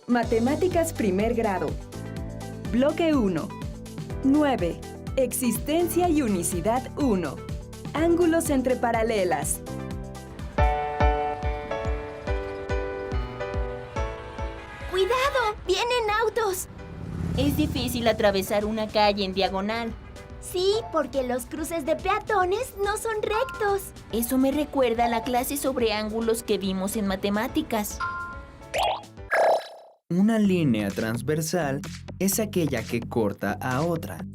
Matemáticas primer grado. Bloque 1. 9. Existencia y unicidad 1. Ángulos entre paralelas. ¡Cuidado! ¡Vienen autos! Es difícil atravesar una calle en diagonal. Sí, porque los cruces de peatones no son rectos. Eso me recuerda a la clase sobre ángulos que vimos en matemáticas. Una línea transversal es aquella que corta a otra,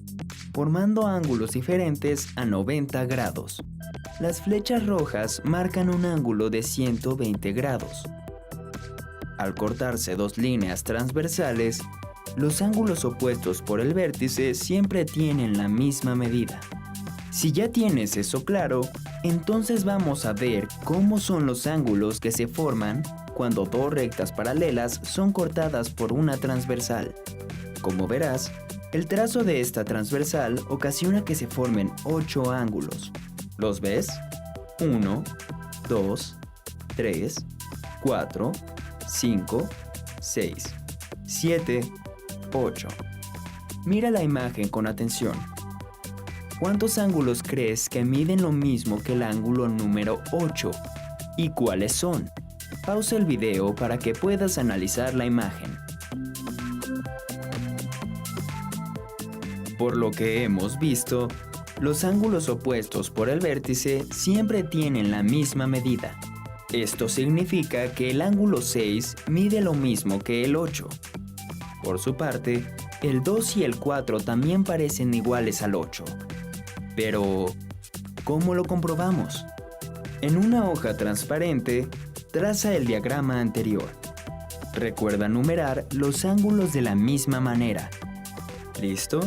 formando ángulos diferentes a 90 grados. Las flechas rojas marcan un ángulo de 120 grados. Al cortarse dos líneas transversales, los ángulos opuestos por el vértice siempre tienen la misma medida. Si ya tienes eso claro, entonces vamos a ver cómo son los ángulos que se forman cuando dos rectas paralelas son cortadas por una transversal. Como verás, el trazo de esta transversal ocasiona que se formen 8 ángulos. ¿Los ves? 1, 2, 3, 4, 5, 6, 7, 8. Mira la imagen con atención. ¿Cuántos ángulos crees que miden lo mismo que el ángulo número 8? ¿Y cuáles son? Pausa el video para que puedas analizar la imagen. Por lo que hemos visto, los ángulos opuestos por el vértice siempre tienen la misma medida. Esto significa que el ángulo 6 mide lo mismo que el 8. Por su parte, el 2 y el 4 también parecen iguales al 8. Pero, ¿cómo lo comprobamos? En una hoja transparente, traza el diagrama anterior. Recuerda numerar los ángulos de la misma manera. ¿Listo?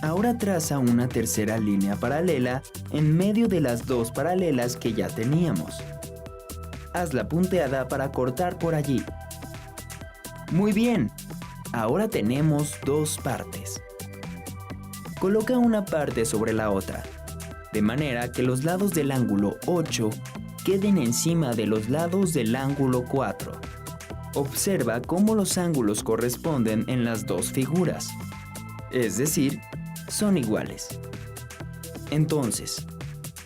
Ahora traza una tercera línea paralela en medio de las dos paralelas que ya teníamos. Haz la punteada para cortar por allí. Muy bien, ahora tenemos dos partes. Coloca una parte sobre la otra, de manera que los lados del ángulo 8 queden encima de los lados del ángulo 4. Observa cómo los ángulos corresponden en las dos figuras, es decir, son iguales. Entonces,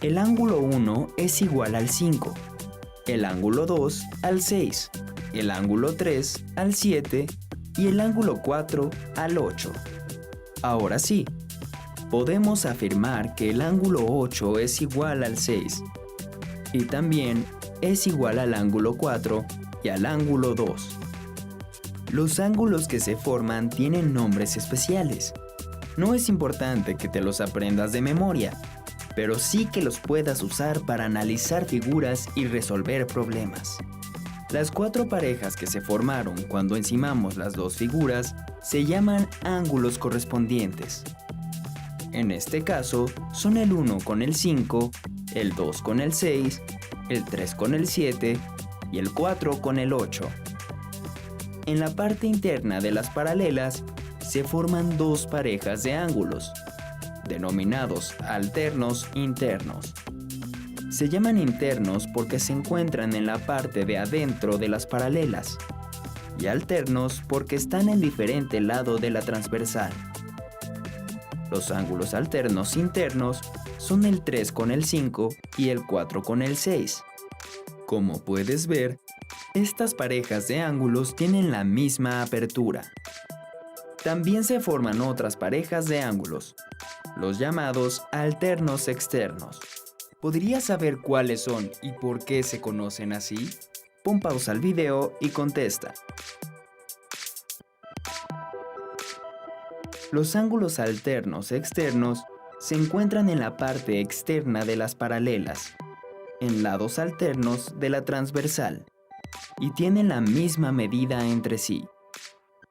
el ángulo 1 es igual al 5, el ángulo 2 al 6, el ángulo 3 al 7 y el ángulo 4 al 8. Ahora sí, podemos afirmar que el ángulo 8 es igual al 6 y también es igual al ángulo 4 y al ángulo 2. Los ángulos que se forman tienen nombres especiales. No es importante que te los aprendas de memoria, pero sí que los puedas usar para analizar figuras y resolver problemas. Las cuatro parejas que se formaron cuando encimamos las dos figuras se llaman ángulos correspondientes. En este caso, son el 1 con el 5, el 2 con el 6, el 3 con el 7 y el 4 con el 8. En la parte interna de las paralelas se forman dos parejas de ángulos, denominados alternos internos. Se llaman internos porque se encuentran en la parte de adentro de las paralelas, y alternos porque están en diferente lado de la transversal. Los ángulos alternos internos son el 3 con el 5 y el 4 con el 6. Como puedes ver, estas parejas de ángulos tienen la misma apertura. También se forman otras parejas de ángulos, los llamados alternos externos. ¿Podrías saber cuáles son y por qué se conocen así? Pon pausa al video y contesta. Los ángulos alternos externos se encuentran en la parte externa de las paralelas, en lados alternos de la transversal, y tienen la misma medida entre sí.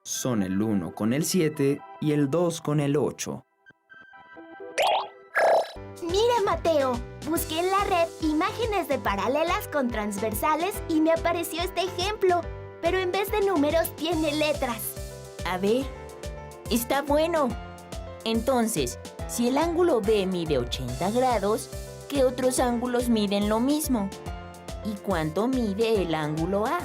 Son el 1 con el 7 y el 2 con el 8. Mira, Mateo, busqué en la red imágenes de paralelas con transversales y me apareció este ejemplo, pero en vez de números tiene letras. A ver, está bueno. Entonces, si el ángulo B mide 80 grados, ¿qué otros ángulos miden lo mismo? ¿Y cuánto mide el ángulo A?